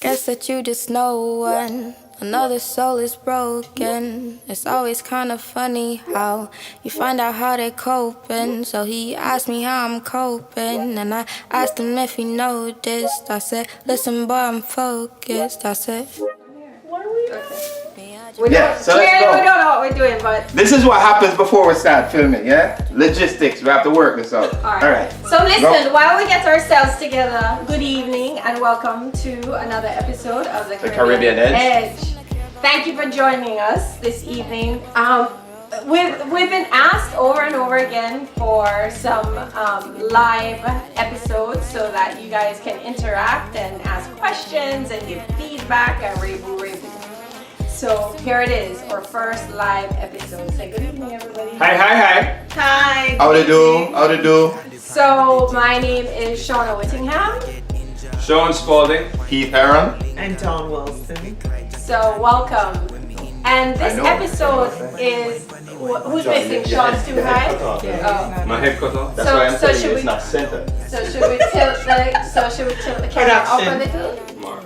Guess that you just know one. Another soul is broken. It's always kind of funny how you find out how they're coping. So he asked me how I'm coping, and I asked him if he noticed. I said, listen boy, I'm focused. I said, We don't know what we're doing, but this is what happens before we start filming, yeah? Logistics, we have to work this out. Alright. So listen, while we get ourselves together, good evening and welcome to another episode of the Caribbean Edge. Thank you for joining us this evening. We've been asked over and over again for some live episodes so that you guys can interact and ask questions and give feedback and review. So here it is, our first live episode. Say good evening, everybody. Hi. Hi. How they do? So my name is Shauna Whittingham. Sean Spalding. Keith Heron. And Dawn Wilson. So welcome. And this episode is who's missing? Sean's too high. Oh. My head cut off. That's why I'm telling you it's not center. So should we tilt the camera up a little? Mark.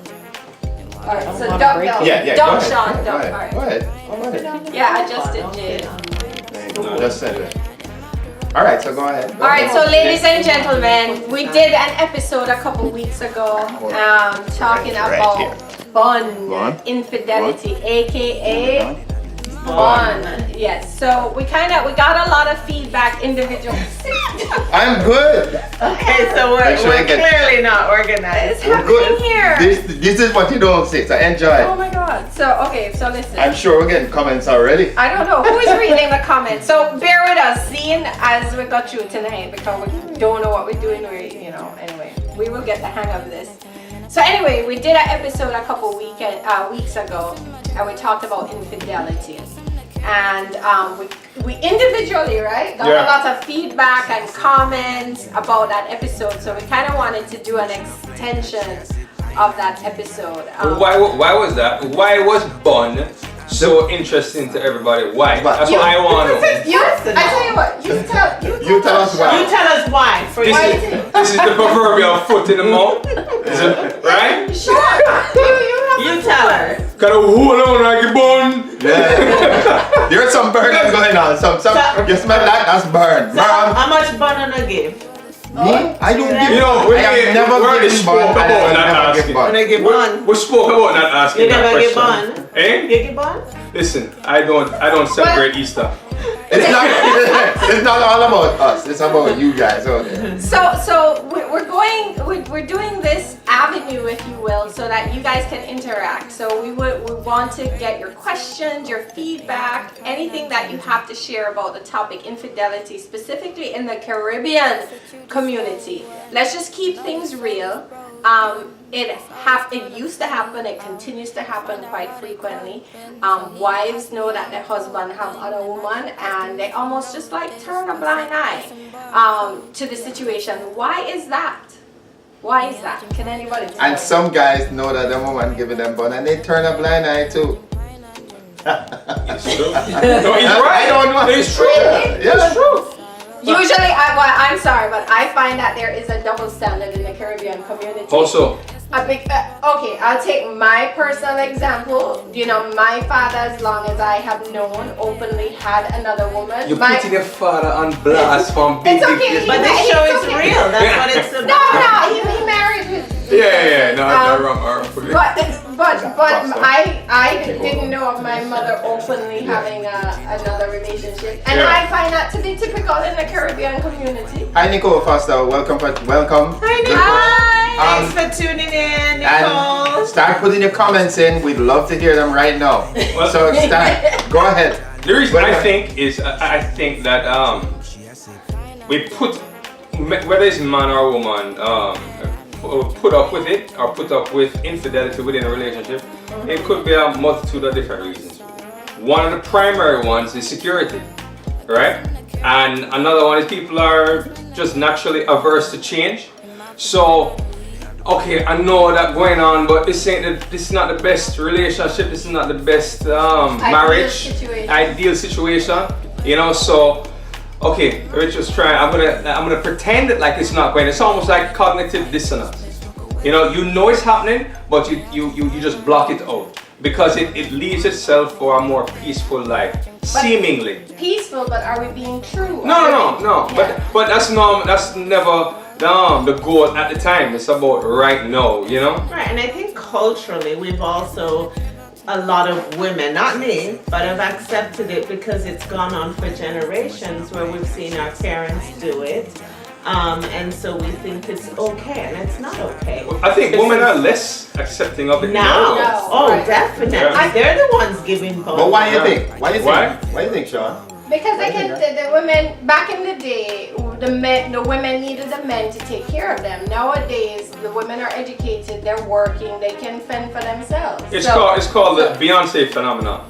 Alright, so dump down. Yeah, Dump go Sean, ahead. dump. Go ahead. Yeah, I just did Jade. Just said it. Alright, so go ahead. Alright, so ladies and gentlemen, we did an episode a couple weeks ago talking about bun infidelity, aka bun. Yes, so we got a lot of feedback individually. I'm good. Okay, so we're clearly not organized. It's happening here. This is what you don't say, so enjoy. Oh my god. So listen. I'm sure we're getting comments already. I don't know who is reading the comments. So bear with us, seeing as we got through tonight because we don't know what we're doing. Anyway, we will get the hang of this. So anyway, we did an episode a couple weeks ago, and we talked about infidelity. And we individually, right, got a lot of feedback and comments about that episode. So we kind of wanted to do an extension of that episode. Why was that? Why was bun so interesting to everybody? Why? That's what I want to know. I tell you what, You tell us why. You tell us why. This is the proverbial foot in the mouth. Is it right? Sure. You tell her. Gotta hold on like a bun. Yeah. There's some burning going on. Some you smell that? That's burn. So how much banana give? Me? I don't give. You know, I have never given bun. I never give bun. When I give bun. We spoke about not asking You that never give question. bun. Eh? You give bun? Listen, I don't celebrate Easter. It's not all about us. It's about you guys out there. So we're doing this avenue, if you will, so that you guys can interact. So we want to get your questions, your feedback, anything that you have to share about the topic infidelity, specifically in the Caribbean community. Let's just keep things real. It used to happen, it continues to happen quite frequently. Wives know that their husband have other woman and they almost just like turn a blind eye to the situation. Why is that? Can anybody tell And me? some guys know that the woman giving them bun and they turn a blind eye too. It's true. No, he's right. I don't know. It's true. Yeah. It's true. Usually, I'm sorry, but I find that there is a double standard in the Caribbean community. Also, Okay, I'll take my personal example. You know, my father, as long as I have known, openly had another woman. you're putting your father on blast from big. It's okay. But this show is real. That's what it's about. No, he married with. Yeah. No, wrong. But I didn't know of my mother openly having another relationship, and I find that to be typical in the Caribbean community. Hi Nicole Foster, welcome. Hi, Nicole. Thanks for tuning in, Nicole. And start putting your comments in. We'd love to hear them right now. So start. Go ahead. The reason I think that we put, whether it's man or woman, put up with it or put up with infidelity within a relationship, it could be a multitude of different reasons. One of the primary ones is security, right? And another one is people are just naturally averse to change. So, okay, I know that going on, but this is not the best relationship. This is not the best marriage, ideal situation. You know, so okay, let's just try. I'm gonna pretend it like it's not going. It's almost like cognitive dissonance. You know it's happening, but you just block it out because it leaves itself for a more peaceful life, seemingly. Peaceful, but are we being true? No. Yeah. But that's never the goal at the time. It's about right now, you know? Right, and I think culturally we've also, a lot of women, not me, but have accepted it because it's gone on for generations where we've seen our parents do it. And so we think it's okay, and it's not okay. I think women are less accepting of it now. now. Oh, Right. definitely. Yeah. They're the ones giving birth. But why do you think? Why do you think, Sean? Because I can the women back in the day, the women needed the men to take care of them. Nowadays, the women are educated, they're working, they can fend for themselves. It's called the Beyonce phenomenon.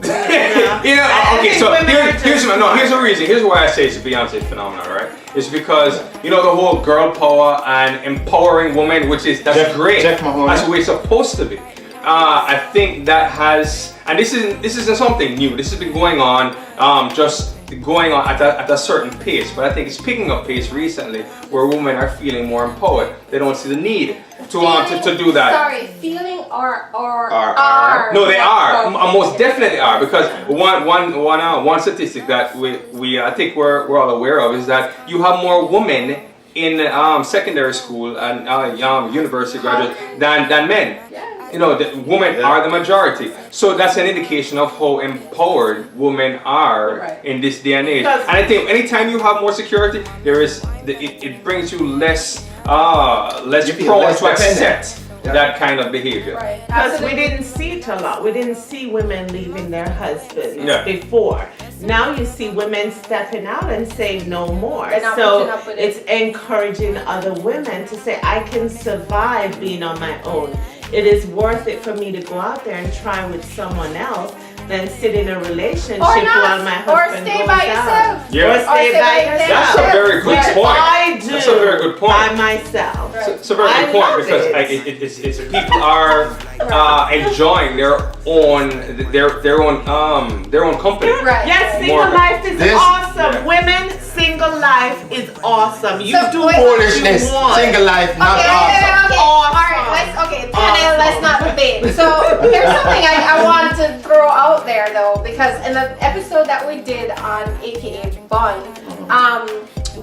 You know, okay, so here's the reason. Here's why I say it's a Beyonce phenomenon, right? It's because the whole girl power and empowering women, that's great. That's the way it's supposed to be. I think that has, and this isn't something new. This has been going on, just going on at a certain pace. But I think it's picking up pace recently, where women are feeling more empowered. They don't see the need to do that. Sorry, feeling or are. No, they are. Most definitely are, because one statistic that we I think we're all aware of is that you have more women in secondary school and university graduates than men. Yeah. The women are the majority, so that's an indication of how empowered women are in this day and age. And I think anytime you have more security, it brings you less prone to accept that kind of behavior. Right. Because we didn't see it a lot. We didn't see women leaving their husbands before. Now you see women stepping out and saying no more. So it's encouraging other women to say, I can survive being on my own. It is worth it for me to go out there and try with someone else than sit in a relationship while my husband stay goes by out. yourself. Yeah. Or stay by yourself. That's a very good point. I do That's a very good point. by myself. It's a very good point because it's people are enjoying their own company. Right. Yes, single life is awesome. Yeah. Women, single life is awesome. You do Foolishness. what you want. Single life, not Okay, awesome. okay. All right, panel, let's not debate. So here's something I want to throw out there though, because in the episode that we did on AKA Bun,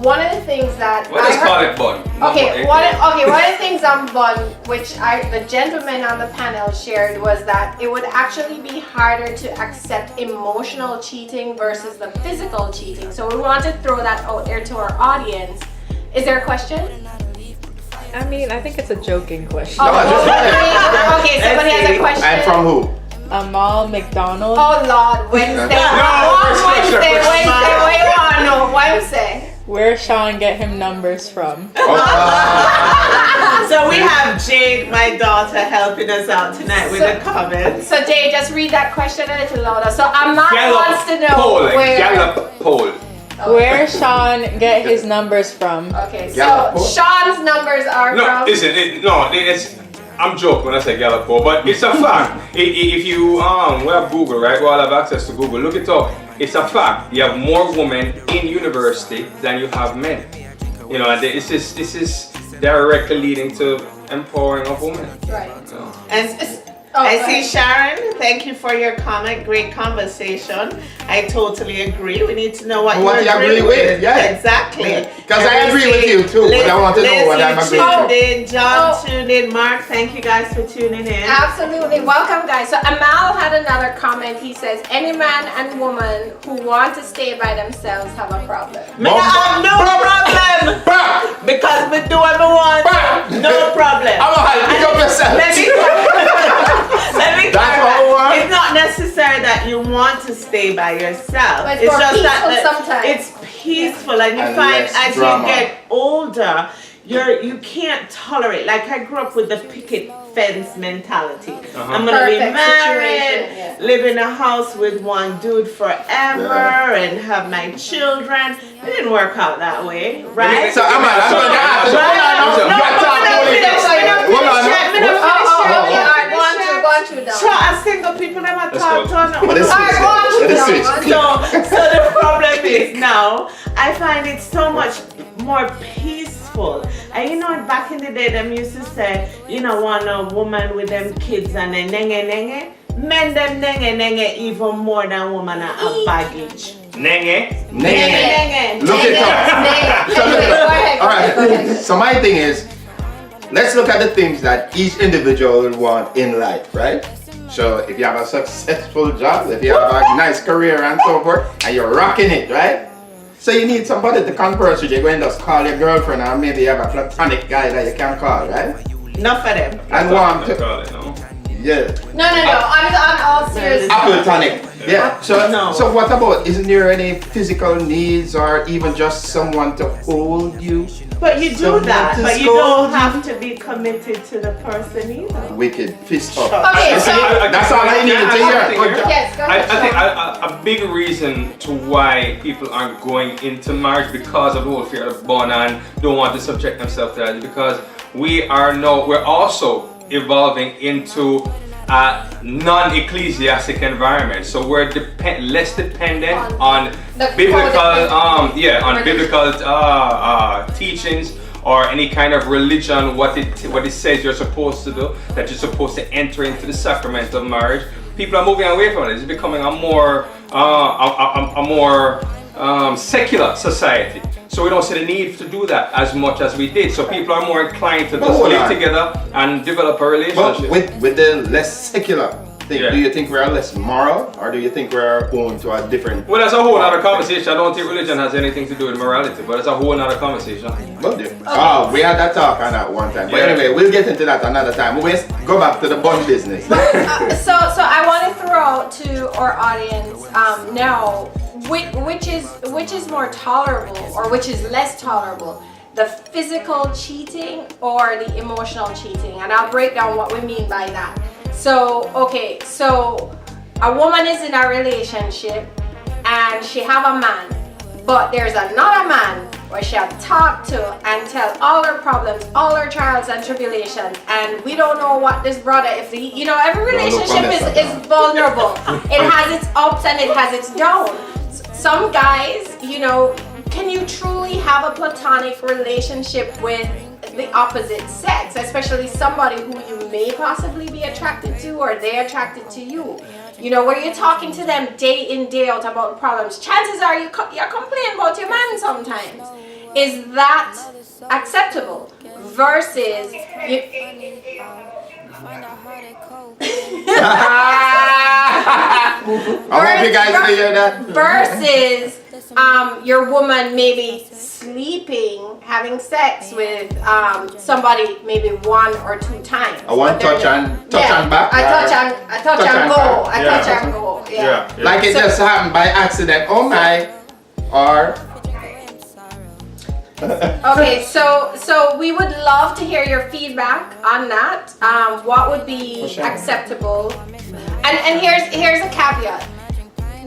one of the things that call it Bun. one of the things on Bun, which the gentleman on the panel shared, was that it would actually be harder to accept emotional cheating versus the physical cheating. So we want to throw that out there to our audience. Is there a question? I mean, I think it's a joking question. Okay, somebody has a question. And from who? Amal McDonald. Oh Lord, Wednesday. Wednesday. Where Sean get him numbers from? So we have Jade, my daughter, helping us out tonight with the comments. So Jade, just read that question a little louder. So Amal wants to know Gallup poll. Where Sean get his numbers from? Okay, so Sean's numbers are from. I'm joking when I say Gallup poll, but it's a fact. If you we have Google, right? We all have access to Google. Look it up. It's a fact. You have more women in university than you have men. And this is directly leading to empowering of women. Right. And I see Sharon, thank you for your comment. Great conversation. I totally agree. We need to know what you agree with. Yeah. Exactly. Because I agree with you too, but I want to know what I'm agreeing with. John tuned in. Mark, thank you guys for tuning in. Absolutely. Welcome, guys. So Amal had another comment. He says, any man and woman who want to stay by themselves have a problem. I have no problem. Because we do what we want. No problem. I'm going to pick up yourself. Let me clarify. It's not necessary that you want to stay by yourself. But it's just that sometimes. It's peaceful, and you find as you get older, you can't tolerate. Like I grew up with the picket fence mentality. I'm gonna be married, live in a house with one dude forever, and have my children. It didn't work out that way, right? So I'm going to ask single people never talk to them. So the problem is now I find it so much more peaceful successful. And you know, back in the day, them used to say, you know, want a woman with them kids and then nenge. Men them nenge even more than woman have baggage. Nenge. Look it up. All right. So my thing is, let's look at the things that each individual will want in life, right? So if you have a successful job, if you have a nice career and so forth, and you're rocking it, right? So you need somebody to converse with. You're going to just call your girlfriend, or maybe you have a platonic guy that you can call, right? Enough for them. And want to. Yeah. No. I'm all serious. Platonic. Yeah. So what about? Isn't there any physical needs, or even just someone to hold you? But you do that. But you don't have to be committed to the person either. Wicked fist up. Okay, so that's all I needed to hear. yes, go ahead. I think a big reason to why people aren't going into marriage because of the whole fear of born and don't want to subject themselves to that is because we're also evolving into a non-ecclesiastic environment, so we're less dependent on biblical biblical teachings or any kind of religion. What it says you're supposed to do, that you're supposed to enter into the sacrament of marriage. People are moving away from it. It's becoming a more secular society. So we don't see the need to do that as much as we did. So people are more inclined to just live together and develop a relationship. But with the less secular thing, do you think we're less moral, or do you think we're going to a different? Well, that's a whole other conversation. I don't think religion has anything to do with morality, but it's a whole other conversation. We had that talk on that one time. But anyway, we'll get into that another time. We'll go back to the bun business. So I want to throw out to our audience now. Which is more tolerable, or which is less tolerable, the physical cheating or the emotional cheating? And I'll break down what we mean by that. So a woman is in a relationship and she have a man, but there's another man where she have talked to and tell all her problems, all her trials and tribulations, and we don't know what this brother, every relationship is vulnerable. It has its ups and it has its downs. Some guys, can you truly have a platonic relationship with the opposite sex, especially somebody who you may possibly be attracted to or they're attracted to you? Where you're talking to them day in, day out about problems. Chances are you're complaining about your man sometimes. Is that acceptable? Versus I hope you guys hear that. Versus your woman maybe sleeping, having sex with somebody maybe 1 or 2 times. A one touch and back. I touch and go. Yeah. Like it just happened by accident. Oh my. Or okay, so we would love to hear your feedback on that. What would be acceptable? And here's a caveat.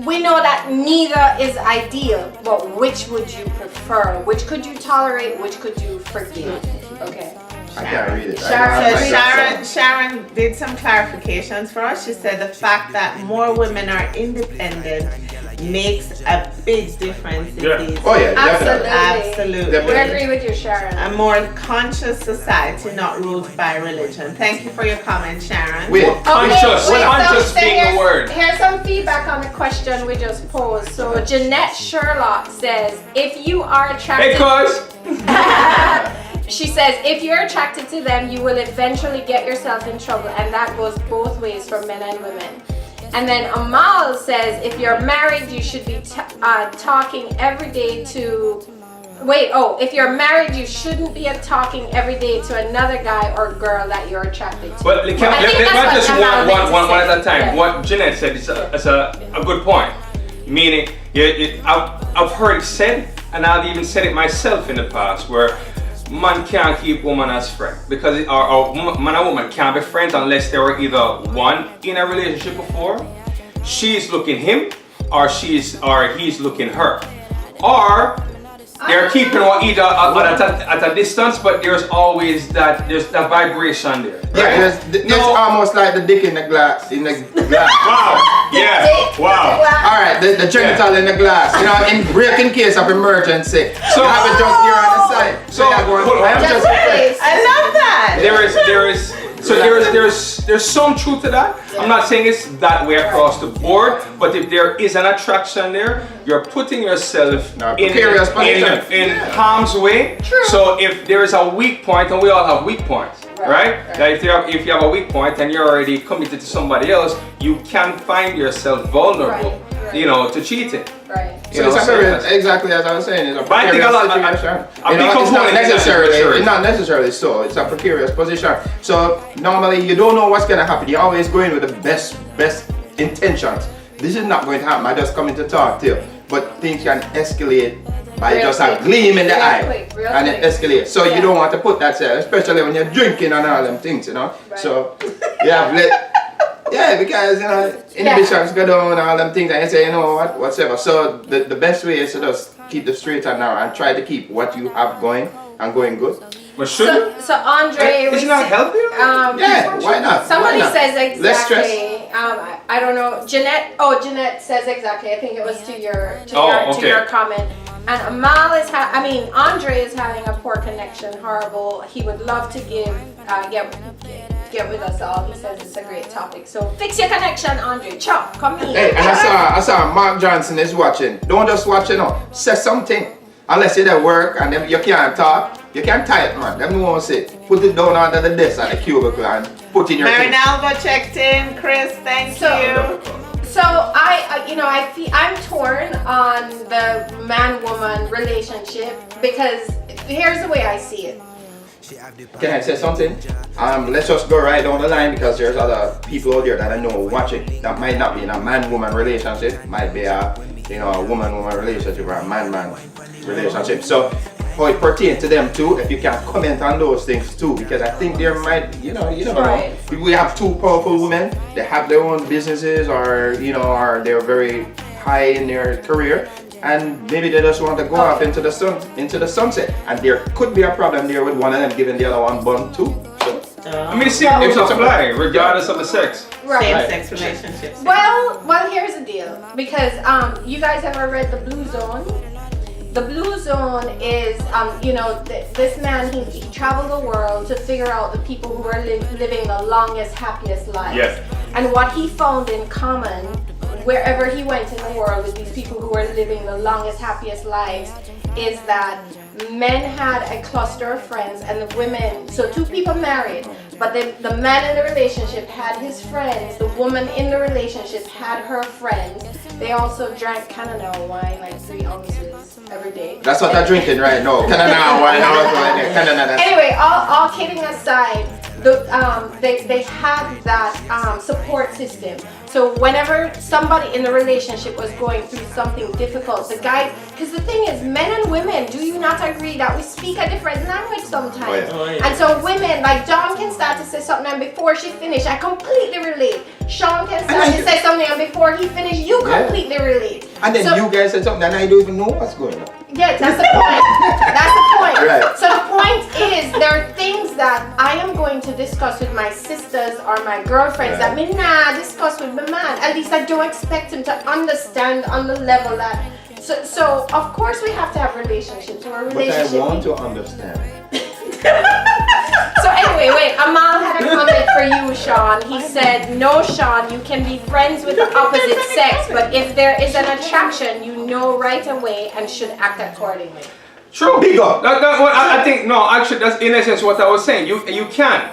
We know that neither is ideal, but which would you prefer? Which could you tolerate? Which could you forgive? Okay. I can't read it. Sharon did some clarifications for us. She said the fact that more women are independent makes a big difference in these. Oh yeah, absolutely. We agree with you, Sharon. A more conscious society, not ruled by religion. Thank you for your comment, Sharon. Conscious being the word. Here's some feedback on the question we just posed. So Jeanette Sherlock says, if you are attracted... She says, if you're attracted to them, you will eventually get yourself in trouble, and that goes both ways for men and women. And then Amal says, if you're married, you should be talking every day to... if you're married, you shouldn't be talking every day to another guy or girl that you're attracted to. But let's just one at a time. Yeah. What Jeanette said is a good point. Meaning, I've heard it said, and I've even said it myself in the past, where man can't keep woman as friend, because man and woman can't be friends unless they were either one in a relationship before, she's looking him, or he's looking her, or They're keeping each other at a distance, but there's always that vibration there. Yeah, there's almost like the dick in the glass. Wow. Yeah. Wow. All right, the genital in the glass. You know, in case of emergency. So you have it just here on the side. So I love that. There's some truth to that. I'm not saying it's that way across the board, but if there is an attraction there, you're putting yourself in harm's way. True. So if there is a weak point, and we all have weak points, right? That if you have a weak point and you're already committed to somebody else, you can find yourself vulnerable, you know, to cheating. Right. So it's exactly as I was saying. It's a precarious situation. It's not necessarily so. It's a precarious position. So normally you don't know what's going to happen. You always go in with the best intentions. This is not going to happen. I just coming to talk to you. But things can escalate by just a gleam in the eye. And it escalates. So you don't want to put that there, especially when you're drinking and all them things, you know. Right. So yeah, because you know, inhibitions go down and all them things, and you say, you know what, whatever. So the best way is to just keep the straight and narrow and try to keep what you have going and going good. But should so Andre, is it not healthy? Yeah, why not? Somebody why not? says exactly. Less stress. I don't know. Jeanette says exactly. I think it was to your comment. And Amal Andre is having a poor connection, horrible. He would love to get with us all. He says it's a great topic. So fix your connection, Andre. Chop, come here. Hey, and I saw Mark Johnson is watching. Don't just watch, you know. Say something. Unless you're at work and you can't talk, you can't type, man. Them won't say. Put it down under the desk at the cubicle and put in your thing. Marinalva checked in. Chris, thank you. So I'm torn on the man-woman relationship because here's the way I see it. Can I say something? Let's just go right down the line because there's other people out there that I know watching that might not be in a man-woman relationship, might be a woman-woman relationship or a man-man relationship. So how it pertains to them too, if you can comment on those things too, because I think there might, you never know. If we have two powerful women, they have their own businesses or they're very high in their career, and maybe they just want to go off into the sunset, and there could be a problem there with one of them giving the other one bun too. I mean, see, it's apply regardless of the sex. Right. Same-sex relationships. Well, here's the deal. Because you guys ever read The Blue Zone? The Blue Zone is, this man, he traveled the world to figure out the people who are living the longest, happiest lives. Yes. And what he found in common, wherever he went in the world with these people who are living the longest, happiest lives, is that men had a cluster of friends and the women, so two people married, but the man in the relationship had his friends, the woman in the relationship had her friends. They also drank Canada wine, like 3 ounces every day. That's what they're drinking right now. Canada wine. Anyway, all kidding aside, they had that support system. So whenever somebody in the relationship was going through something difficult, the guy, because the thing is, men and women, do you not agree that we speak a different language sometimes? Oh, yeah. And so women, like Dawn can start to say something and before she finishes, I completely relate. Sean can start to say something and before he finishes, you completely relate. And then you guys said something and I don't even know what's going on. Yeah, that's the point. That's the point. Right. So the point is, there are things that I am going to discuss with my sisters or my girlfriends that me discuss with my man. At least I don't expect him to understand on the level that. So of course we have to have relationships. But I want to understand. So anyway, wait. Amal had a comment for you, Sean. He said, "No, Sean, you can be friends with the opposite sex, but if there is an attraction, you know right away and should act accordingly." True. Big up. I think actually that's in essence what I was saying. You can.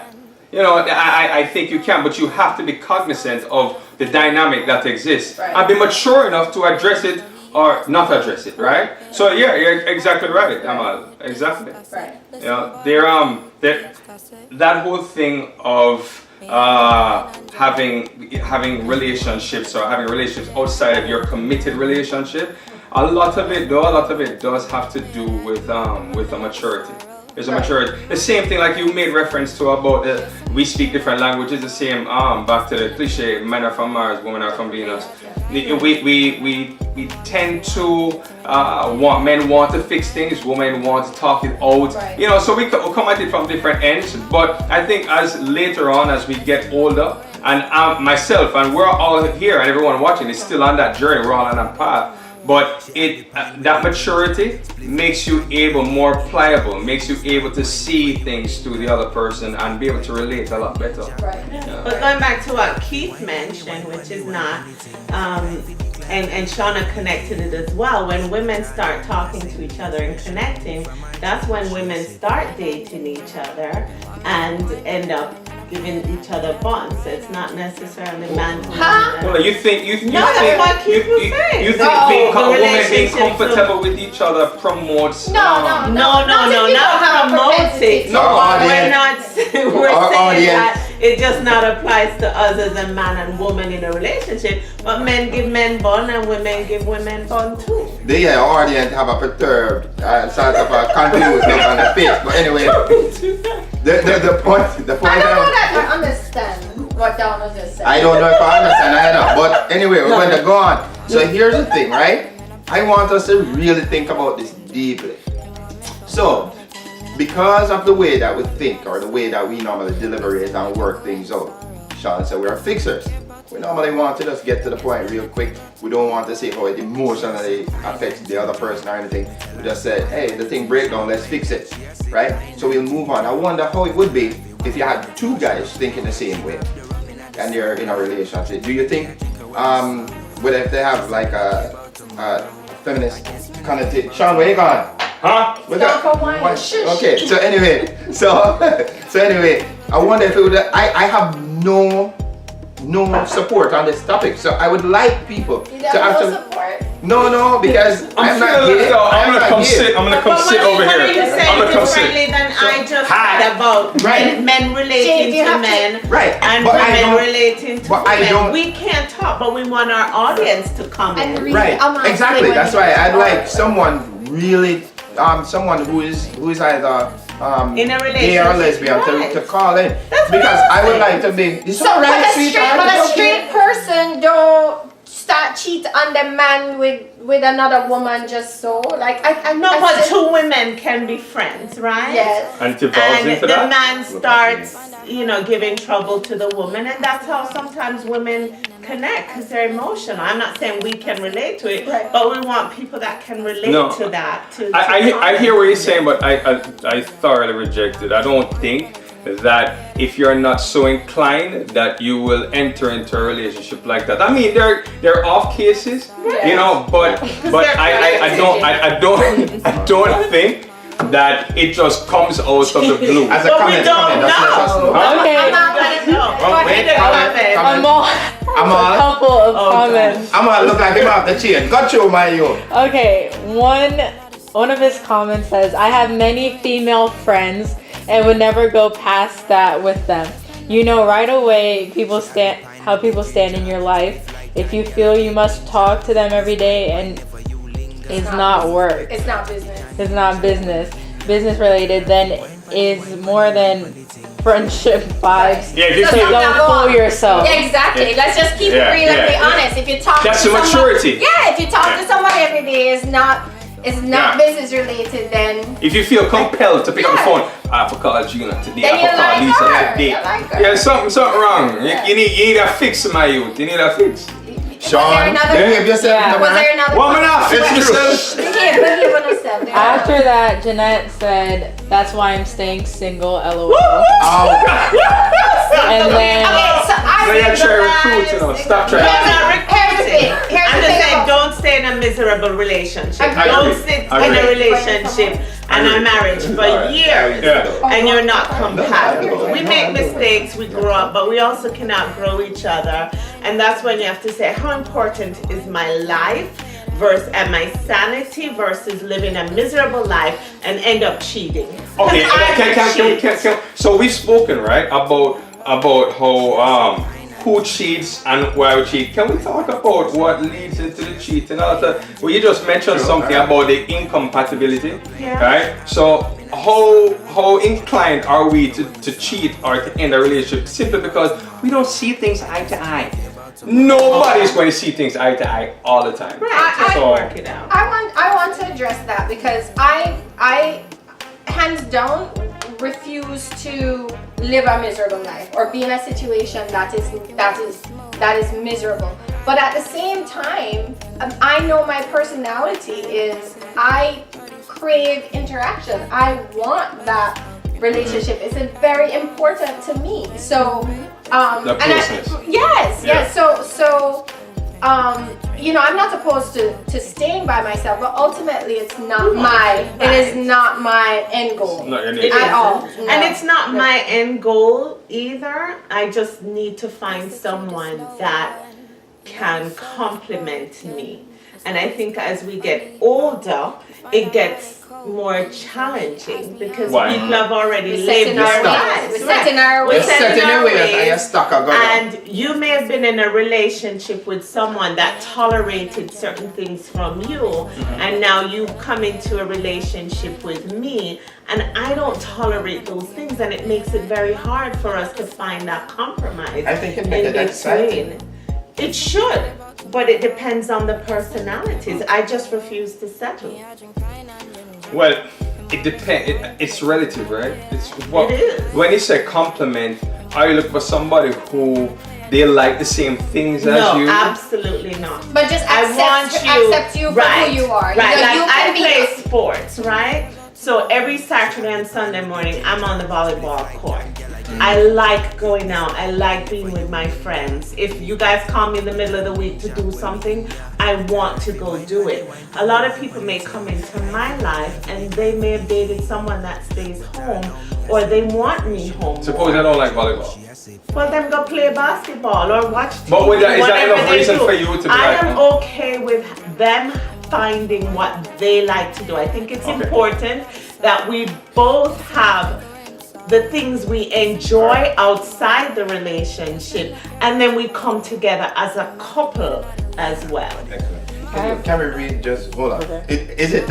I think you can, but you have to be cognizant of the dynamic that exists and be mature enough to address it or not address it, right? So yeah, you're exactly right, Amal. Exactly. Right. That whole thing of having relationships or having relationships outside of your committed relationship, a lot of it does have to do with a maturity. There's a maturity. The same thing like you made reference to about we speak different languages. The same back to the cliche: men are from Mars, women are from Venus. We we tend to men want to fix things, women want to talk it out. Right. You know, so we come at it from different ends. But I think as later on, as we get older, and myself, and we're all here, and everyone watching is still on that journey. We're all on that path. But that maturity makes you more pliable, makes you able to see things through the other person and be able to relate a lot better. Right. Yeah. But going back to what Keith mentioned, which is not, and Shauna connected it as well, when women start talking to each other and connecting, that's when women start dating each other and end up giving each other bonds. It's not necessarily man to woman. Well, you think that's what Keith was saying. You think women being comfortable with each other promotes? No, not promotes it. No, we're saying that it just not applies to us as a man and woman in a relationship, but men give men bond and women give women bond too. The audience have a perturbed sort of a confused look on their face. But anyway, the point. I don't know that I understand what Donald just said. I don't know if I understand either. But anyway, we're going to go on. So here's the thing, right? I want us to really think about this deeply. So, because of the way that we think or the way that we normally deliberate and work things out, Sean said we're fixers. We normally want to just get to the point real quick. We don't want to say how it emotionally affects the other person or anything. We just say, hey, the thing break down, let's fix it, right? So we'll move on. I wonder how it would be if you had two guys thinking the same way and they're in a relationship. Do you think, whether if they have like a feminist connotation? Sean, where you going? Huh? Okay, so anyway, I wonder if it would, I have no support on this topic, so I would like people to actually. Support? No, because I'm not gay. I'm gonna come sit over here. I'm gonna come sit. Than I just said about men relating to men, and women relating to women. We can't talk, but we want our audience to come in. Right, exactly. That's why I'd like someone really, someone who is either in a relationship, gay or lesbian to call in. Because I would like to be. But a straight person don't start cheat on the man with another woman just so. Like but two women can be friends, right? Yes. And the man starts, giving trouble to the woman, and that's how sometimes women connect because they're emotional. I'm not saying we can relate to it, but we want people that can relate to that. I hear what you're saying, but I thoroughly reject it. I don't think that if you're not so inclined that you will enter into a relationship like that. I mean, there are off cases, but I don't think that it just comes out of the blue. As a comment, A couple of comments. I'm gonna look like him off the chain. Got you, my yo. Okay, one of his comments says, I have many female friends and would never go past that with them. You know right away how people stand in your life. If you feel you must talk to them every day and it's not work. It's not business. It's not business. Business related then is more than friendship vibes. Yeah, so don't fool yourself. Yeah, exactly. Let's just keep it real and be honest. If you talk that's to the maturity. If you talk to somebody every day is not business related, then if you feel compelled to pick up the phone, I have to call Gina today, then I have to call Lisa today. Like her. Yeah, something wrong. You need a fix, my youth. You need a fix. Sean, behave yourself. Was there another woman off, fix yourself. After that, Jeanette said, that's why I'm staying single, LOL. And then Stop trying. I'm just saying, don't stay in a miserable relationship. Don't sit in a relationship and a marriage for years and you're not compatible. We make mistakes, we grow up, but we also cannot grow each other. And that's when you have to say, how important is my life versus my sanity versus living a miserable life and end up cheating. Okay, can so we've spoken, right, about how who cheats and why we cheat. Can we talk about what leads into the cheating? Also, well, you just mentioned something about the incompatibility, right? So how inclined are we to cheat or to end a relationship simply because we don't see things eye to eye? Nobody's going to see things eye to eye all the time. Right. So Work it out. I want to address that because I hands down refuse to live a miserable life or be in a situation that is miserable. But at the same time, I know my personality is I crave interaction. I want that relationship. It's very important to me. So the closeness. Yes. So you know, I'm not opposed to staying by myself, but ultimately it is not my end goal Not your at nature. all. No. And it's not my end goal either. I just need to find someone that can complement me. And I think as we get older, it gets more challenging because Why? people have already We're lived setting their our lives. ways. We're setting our We're ways. setting our away ways. and you're stuck a gun. And you may have been in a relationship with someone that tolerated certain things from you, and now you come into a relationship with me, and I don't tolerate those things, and it makes it very hard for us to find that compromise. I think it makes it exciting. It should, but it depends on the personalities. I just refuse to settle. Well, it depends. It's relative, right? It is. When you say compliment, are you looking for somebody who they like the same things as No, you? absolutely not. But just accept you for who you are. Right, You know, like you I can play be sports, right? So every Saturday and Sunday morning, I'm on the volleyball court. I like going out. I like being with my friends. If you guys call me in the middle of the week to do something, I want to go do it. A lot of people may come into my life and they may have dated someone that stays home, or they want me home. Suppose I don't like volleyball. Well, then go play basketball or watch TV. But is that whatever enough they reason do. for you to be I like, am okay with them finding what they like to do. I think it's important that we both have the things we enjoy outside the relationship, and then we come together as a couple as well. Can we read just, hold on. Okay. Is it,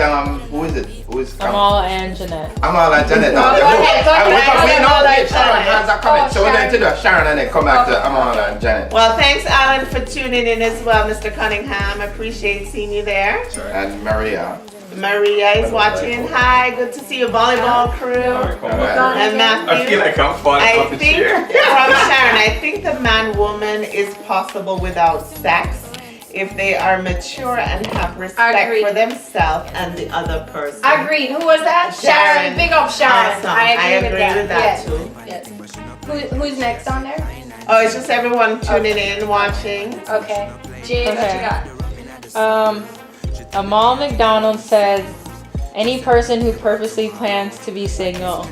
who is it? Who is Amal and Jeanette. Amal and Janet. Go ahead. Sharon has a comment. So we're going to do Sharon and then come back to Amal and Janet. Well, thanks, Alan, for tuning in as well, Mr. Cunningham. Appreciate seeing you there. And Maria. Maria is watching. Hi, good to see you, volleyball crew. And Matthew. I feel like I'm falling I off the think chair. from Sharon, I think the man-woman is possible without sex if they are mature and have respect Agreed. for themselves and the other person. Agreed. Who was that? Sharon. Big up Sharon. Awesome. I agree with that. yes. too. Yes. Who's next on there? Oh, it's just everyone tuning in, watching. Okay. Jade, what you got? Amal McDonald says, any person who purposely plans to be single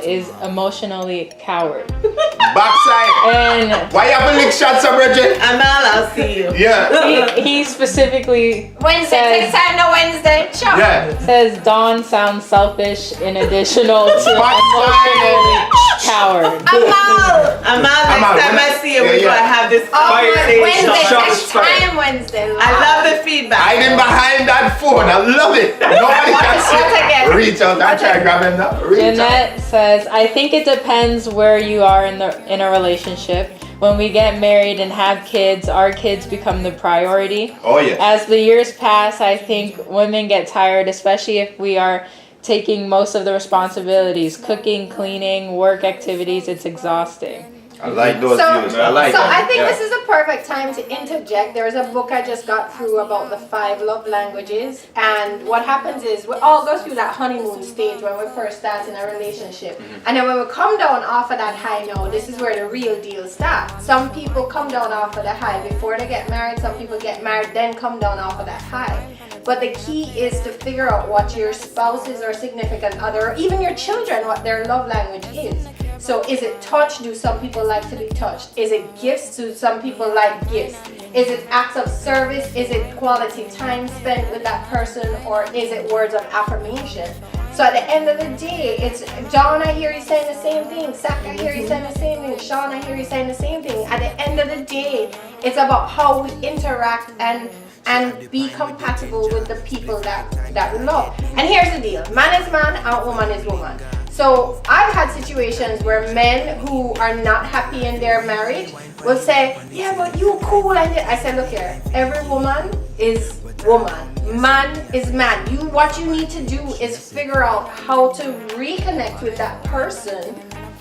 is emotionally coward. Backside. And Why you have a lick shots, Bridget? Amal, I'll see you. Yeah. he specifically Wednesday. Take time to Wednesday. Sure. Yeah. says Dawn sounds selfish in additional to Backside. emotionally coward. Amal, next time I see you, we're going to have this conversation. Wednesday. Shots Take fired. time Wednesday. I love the feedback. Hiding behind that phone. I love it. Nobody can What again? see. Reach out and try to grab him now. Reach out. Jeanette says, I think it depends where you are in a relationship. When we get married and have kids, our kids become the priority. Oh, yeah. As the years pass, I think women get tired, especially if we are taking most of the responsibilities, cooking, cleaning, work activities. It's exhausting. I like those So- views. I like So that. I think Yeah. this is a perfect time to interject. There's a book I just got through about the 5 love languages, and what happens is we all go through that honeymoon stage when we first start in a relationship, and then when we come down off of that high now, this is where the real deal starts. Some people come down off of the high before they get married. Some people get married then come down off of that high. But the key is to figure out what your spouses or significant other, or even your children, what their love language is. So is it touch? Do some people like to be touched? Is it gifts? Do some people like gifts? Is it acts of service? Is it quality time spent with that person? Or is it words of affirmation? So at the end of the day, it's John, I hear you saying the same thing. Zach, I hear you saying the same thing. Sean, I hear you saying the same thing. At the end of the day, it's about how we interact and be compatible with the people that we love. And here's the deal. Man is man and woman is woman. So I've had situations where men who are not happy in their marriage will say, yeah, but you cool. I said, look here, every woman is woman. Man is man. What you need to do is figure out how to reconnect with that person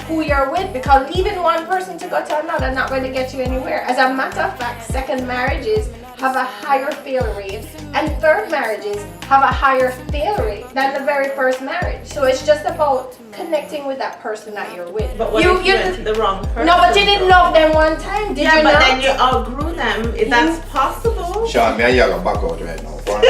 who you're with, because leaving one person to go to another not going to get you anywhere. As a matter of fact, second marriages have a higher fail rate, and third marriages have a higher fail rate than the very first marriage. So it's just about connecting with that person that you're with. But what if you went to the wrong person? No, but you didn't love them one time, did you? But not? then you outgrew them. That's possible. Sean, me and you are back out right now. I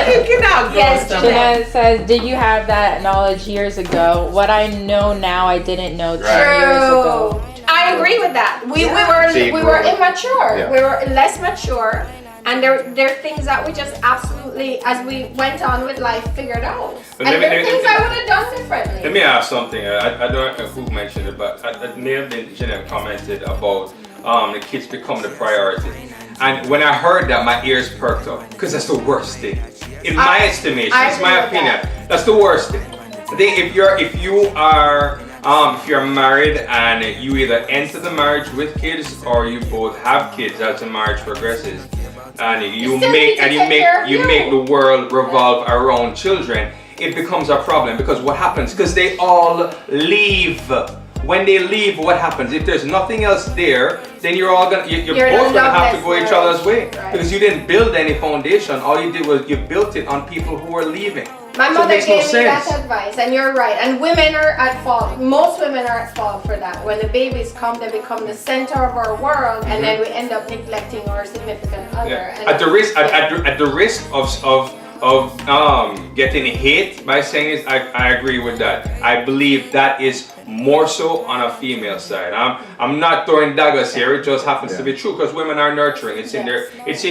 think you can outgrow someone. Jeanette says, did you have that knowledge years ago? What I know now, I didn't know 10 years ago. I agree with that. We were immature. Yeah. We were less mature, and there are things that we just absolutely, as we went on with life, figured out. And there are things I would have done differently. Let me ask something. I don't know who mentioned it, but it may have been Jeanette commented about the kids become the priority. And when I heard that, my ears perked up, because that's the worst thing. In my estimation, it's my opinion. That's the worst thing. I think if you're married and you either enter the marriage with kids or you both have kids as the marriage progresses, and you make the world revolve around children, it becomes a problem. Because what happens? Because they all leave. When they leave, what happens? If there's nothing else there, then you're both gonna have to go each other's way, because you didn't build any foundation. All you did was you built it on people who are leaving. My mother gave me that advice, and you're right. And women are at fault. Most women are at fault for that. When the babies come, they become the center of our world, and then we end up neglecting our significant other. Yeah. At the risk of getting hate by saying this, I agree with that. I believe that is more so on a female side. I'm not throwing daggers here. It just happens to be true, because women are nurturing. It's in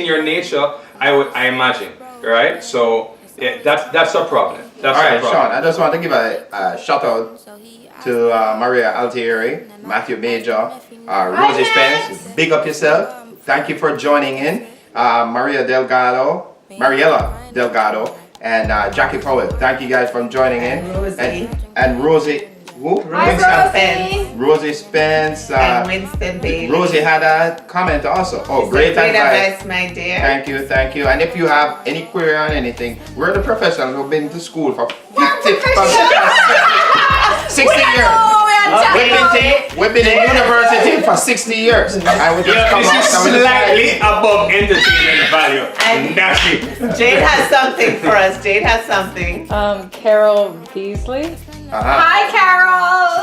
your nature. I imagine, right? So. Yeah, that's a problem. All right, Sean, I just want to give a shout out to Maria Altieri, Matthew Major, Rosie Spence. Big up yourself. Thank you for joining in. Mariella Delgado, and Jackie Powell. Thank you guys for joining in. And Rosie. Who? Rosie Spence. And Winston Bailey. Rosie had a comment also. Oh, great advice, my dear. Thank you. And if you have any query on anything, we're the professionals who've been to school for 60 years. We've been in university for 60 years. I would just come this is slightly above entertainment value. And Jade has something for us. Carol Beasley. Hi, Carol.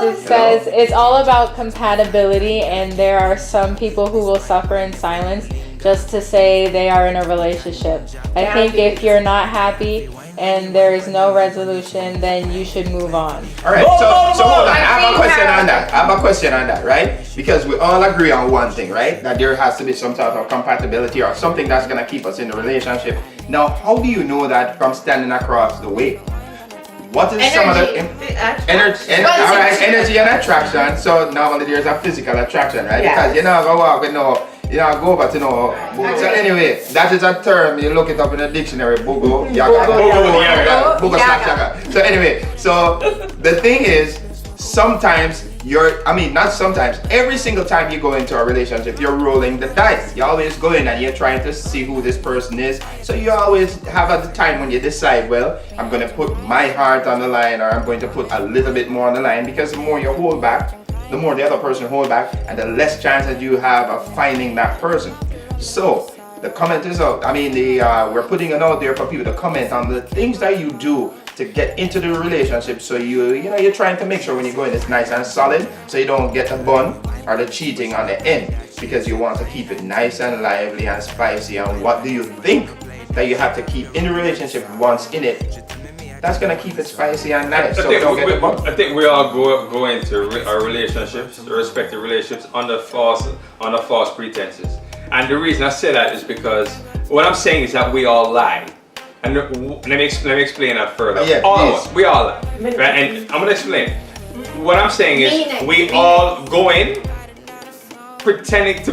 She says it's all about compatibility, and there are some people who will suffer in silence just to say they are in a relationship. I think if you're not happy and there is no resolution, then you should move on. All right, so hold on. I have a question on that, right? Because we all agree on one thing, right? That there has to be some sort of compatibility or something that's going to keep us in the relationship. Now, how do you know that from standing across the way? What is some of the energy and attraction? So normally there's a physical attraction, right? Yes. Because you know go walk with no, go over to no. So anyway, that is a term. You look it up in the dictionary. Bugo yaga. So anyway, so the thing is, sometimes every single time you go into a relationship, you're rolling the dice. You always go in and you're trying to see who this person is. So you always have at the time when you decide, well, I'm going to put my heart on the line, or I'm going to put a little bit more on the line, because the more you hold back, the more the other person hold back, and the less chance that you have of finding that person. So the comment is out. We're putting it out there for people to comment on the things that you do to get into the relationship. So you're trying to make sure when you go in it's nice and solid, so you don't get the bun or the cheating on the end, because you want to keep it nice and lively and spicy. And what do you think that you have to keep in the relationship once in it? That's gonna keep it spicy and nice. I think we all go into our relationships, respective relationships, under false pretenses. And the reason I say that is because what I'm saying is that we all lie. And let me explain that further. Yeah, all of us, we all lie. Right? And I'm gonna explain. What I'm saying is we all go in pretending to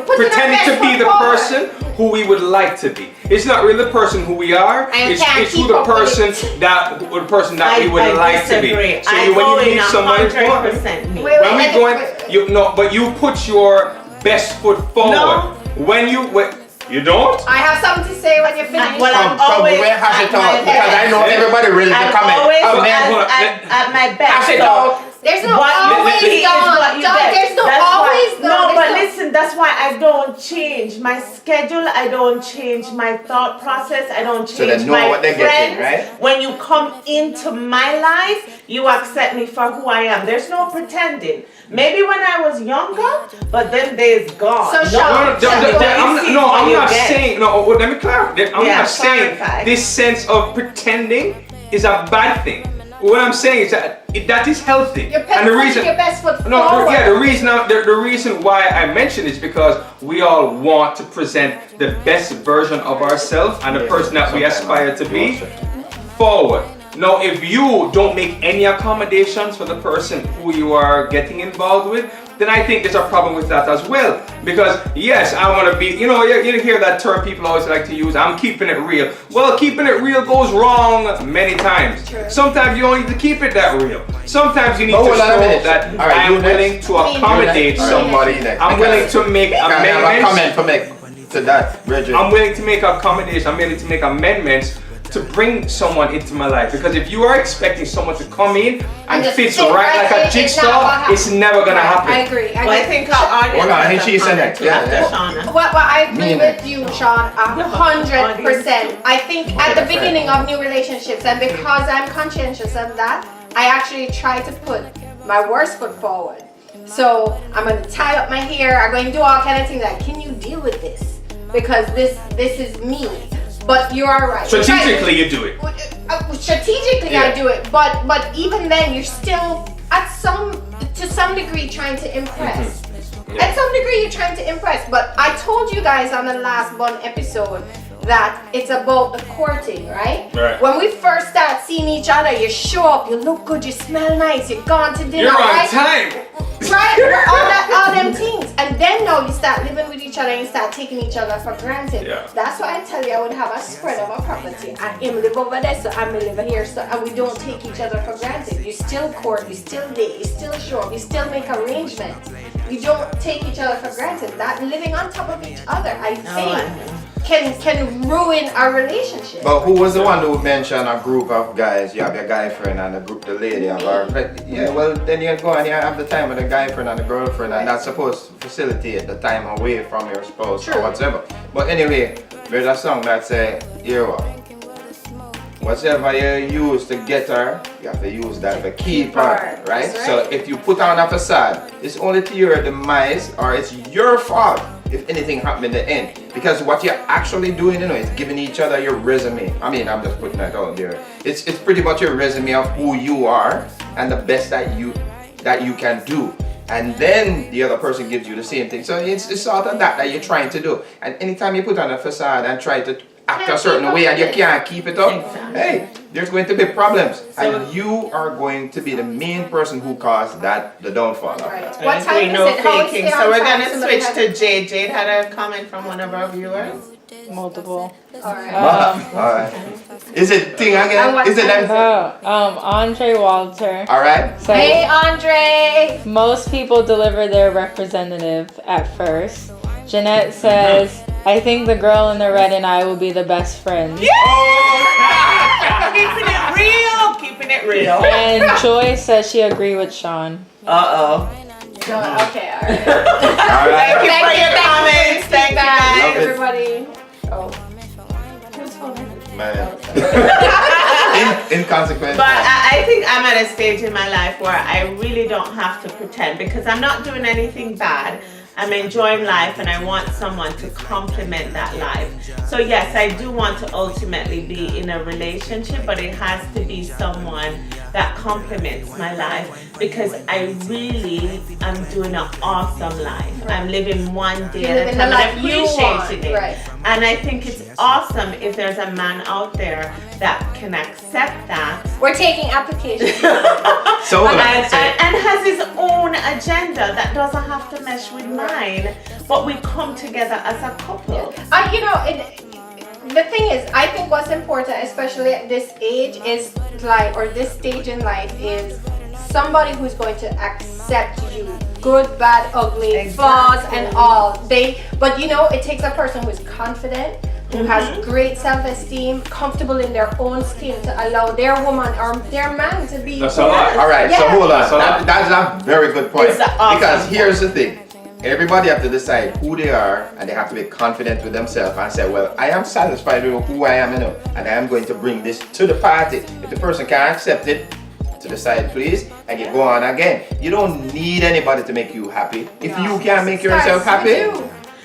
pretending to be the person who we would like to be. It's not really the person who we are. It's who the person that we would like to be. So when you meet somebody, but you put your best foot forward. No. You don't? I have something to say when you finish. Well, I'm always hash it out because I know everybody really to comment. At my best. Hash it out. There's no always, there's no always, no, but listen, that's why I don't change my schedule. I don't change my thought process. I don't change my friends. Right? When you come into my life, you accept me for who I am. There's no pretending. Maybe when I was younger, but then days gone. So I'm not saying. No, let me clarify. I'm not saying this sense of pretending is a bad thing. What I'm saying is that is healthy. And the reason your best foot forward. The reason why I mention is because we all want to present the best version of ourselves and the person that we aspire to be forward. Now, if you don't make any accommodations for the person who you are getting involved with, then I think there's a problem with that as well. Because yes, I want to be, you hear that term people always like to use, I'm keeping it real. Well, keeping it real goes wrong many times. True. Sometimes you don't need to keep it that real. Sometimes you need to show that I'm willing to accommodate somebody. I'm willing to make amendments. To that, Bridget. I'm willing to make accommodations. I'm willing to make amendments to bring someone into my life, because if you are expecting someone to come in and fit right like a jigsaw, it's never gonna happen. I agree. Well, I think our audience. Hold on, she said that. Well, I agree with you, Sean, 100%. I think at the beginning of new relationships, and because I'm conscientious of that, I actually try to put my worst foot forward. So I'm gonna tie up my hair. I'm going to do all kind of things like, can you deal with this? Because this is me. But you are right. Strategically, you do it. Strategically, I do it. But even then, you're still to some degree trying to impress. At some degree, you're trying to impress. But I told you guys on the last one episode that it's about the courting, right? When we first start seeing each other, you show up, you look good, you smell nice, you're gone to dinner, you're right? on time. Right? all them things. And then now you start living with each other and you start taking each other for granted. Yeah. That's why I tell you I would have a spread of a property. And him live over there, so I'm live here, so and we don't take each other for granted. You still court, you still date, you still show up, you still make arrangements. You don't take each other for granted. That living on top of each other, I think, can ruin our relationship. But who was the one who mentioned a group of guys? You have your guy friend and the lady have her. Yeah, well then you go and you have the time with the guy friend and the girlfriend, and that's supposed to facilitate the time away from your spouse or whatever. But anyway, there's a song that says, here whatever you use to get her, you have to use that to keep her, right? So if you put on a facade, it's only to your demise, or it's your fault if anything happened in the end. Because what you're actually doing, is giving each other your resume. I mean, I'm just putting that out there. It's pretty much your resume of who you are and the best that you can do. And then the other person gives you the same thing. So it's sort of that you're trying to do. And anytime you put on a facade and try to act a certain way and you can't keep it up, hey, there's going to be problems. And you are going to be the main person who caused the downfall. Right. What time is it? Faking. So we're going to switch to Jade. Jade had a comment from one of our viewers. Multiple. Alright. Is it thing again? Is it that? Andre Walter. Alright. So hey, Andre. Most people deliver their representative at first. Jeanette says, I think the girl in the red and I will be the best friends. Keeping it real. And Joy says she agreed with Sean. Okay, alright. Thank you for your comments. Thank you guys. Everybody. Who's phone? Man. Inconsequential. But I think I'm at a stage in my life where I really don't have to pretend, because I'm not doing anything bad. I'm enjoying life and I want someone to complement that life. So yes, I do want to ultimately be in a relationship, but it has to be someone that complements my life, because I really am doing an awesome life. I'm living one day at a time and appreciating it. Right. And I think it's awesome if there's a man out there that can accept that. We're taking applications. and has his own agenda that doesn't have to mesh with mine. mine, but we come together as a couple. The thing is, I think what's important, especially at this age, is like, or this stage in life, is somebody who's going to accept you, good, bad, ugly, flaws, and all. But it takes a person who's confident, who has great self-esteem, comfortable in their own skin, to allow their woman or their man to be. That's a lot. All right, so hold on. That's a very good point. Awesome because here's the thing. Everybody have to decide who they are, and they have to be confident with themselves and say, well, I am satisfied with who I am, and I am going to bring this to the party. If the person can't accept it, to the side, please, and you go on again. You don't need anybody to make you happy. If you can't make yourself happy,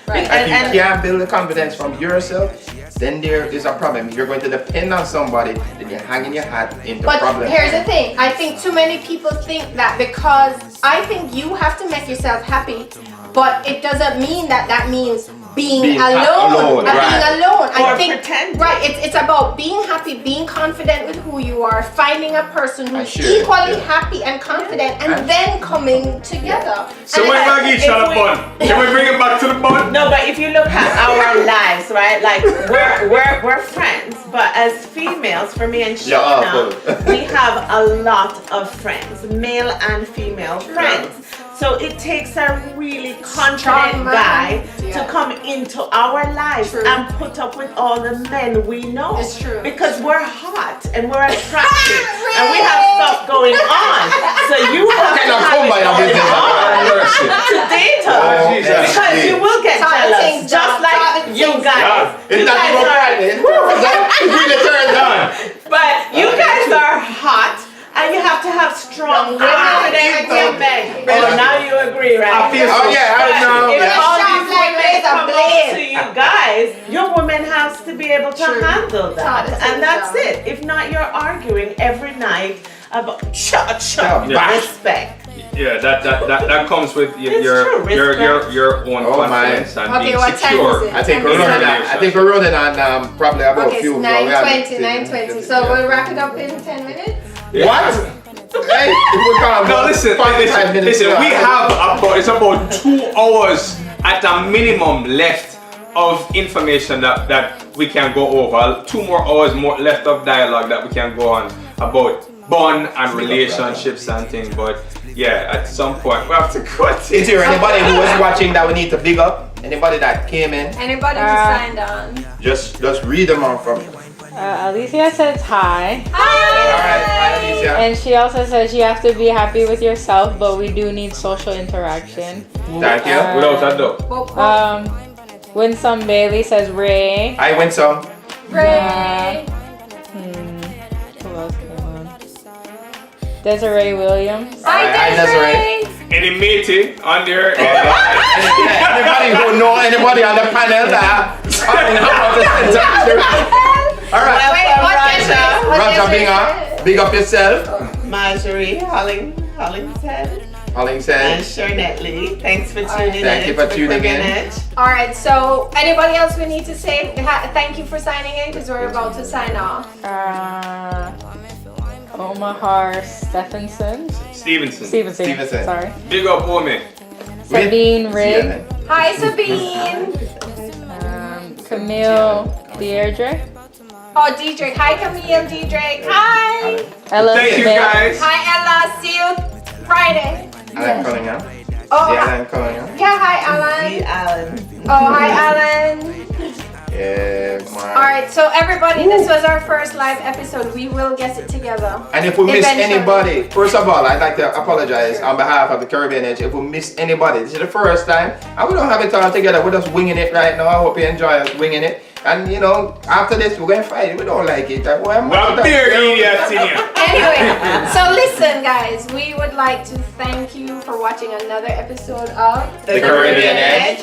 Right. and you can't build the confidence from yourself, then there is a problem. If you're going to depend on somebody, then you're hanging your hat into problem. But here's the thing. I think too many people think that, because I think you have to make yourself happy, but it doesn't mean that means being alone. Being alone. I think pretending. Right. It's about being happy, being confident with who you are, finding a person who's equally happy and confident, and then coming together. So when we each other bun, can we bring it back to the bun? No, but if you look at our lives, right? Like we're friends, but as females, for me and Shauna, we have a lot of friends, male and female friends. So it takes a really confident guy to come into our lives and put up with all the men we know. It's true. Because we're hot and we're attractive and we have stuff going on. So you have to have it going on to date us. Because you will get jealous, just like you guys. You guys are, but you guys are hot. And you have to have strong, confident women. Well, now you agree, right? I feel so. I know. If all these women come up to you guys, your woman has to be able to handle that. And that's it. If not, you're arguing every night about respect. Yeah, that comes with your own confidence and being secure. I think we're running on probably about a few. 9:20. So we'll wrap it up in 10 minutes. Yeah. What? Hey, no, listen. We have it's about 2 hours at a minimum left of information that we can go over. 2 more hours left of dialogue that we can go on about bond and relationships and things. But yeah, at some point we have to cut it. Is there anybody who was watching that we need to big up? Anybody that came in? Anybody who signed on? Just read them out from me. Alicia says hi. Hi, Alicia. And she also says you have to be happy with yourself, but we do need social interaction. Thank you. Without that though. Winsome Bailey says Ray. Hi, Winsome. Ray. Who else came on? Desiree Williams. Hi, Desiree. Any matey on there? Anybody who know anybody on the panel that? All right. Raja, big up yourself. Marjorie Hollingshead. And Sharnette Lee. Thanks for tuning in. Thank you for tuning in. Alright, so anybody else we need to say thank you for signing in, because we're about to sign off. Omar Stevenson. Sorry. Big up, woman. Sabine Rigg. Hi, Sabine. Camille Deirdre. Oh, Deirdre. Hi, Camille, Deirdre. Hi. Ella Thank Smith. you, guys. Hi, Ella. See you Friday. Alan Cunningham. Oh, Alan Cunningham. yeah, hi, Alan. Oh, hi, Alan. Yeah, Alright, so everybody, this was our first live episode. We will get it together. And if we miss anybody, first of all, I'd like to apologize on behalf of the Caribbean Edge. If we miss anybody, this is the first time, and we don't have it all together. We're just winging it right now. I hope you enjoy us winging it. And after this, we're going to fight. We don't like it. Well, beer idiots in here. Anyway, so listen, guys, we would like to thank you for watching another episode of The Caribbean Edge.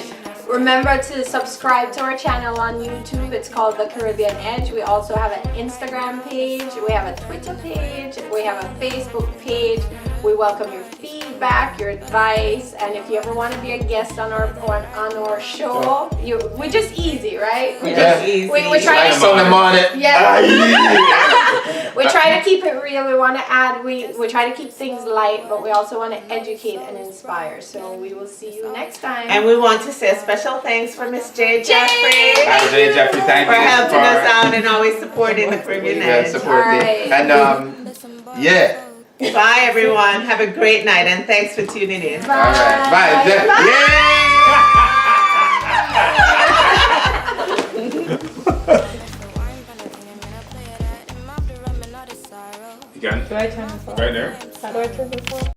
Remember to subscribe to our channel on YouTube. It's called The Caribbean Edge. We also have an Instagram page. We have a Twitter page. We have a Facebook page. We welcome your feedback. feedback, your advice, and if you ever want to be a guest on our show, we're just easy, right? We're just easy. We're trying to on it. Yeah. We try to keep it real. We want to add. We try to keep things light, but we also want to educate and inspire. So we will see you next time. And we want to say a special thanks for Miss Jay Jeffrey. Jay Jeffrey, thank for you helping us out and always supporting the Caribbean Edge. Right. And yeah. Bye everyone. Have a great night and thanks for tuning in. Bye. All right. Bye. You got it? Do I turn this off? Right there. How do I turn this off?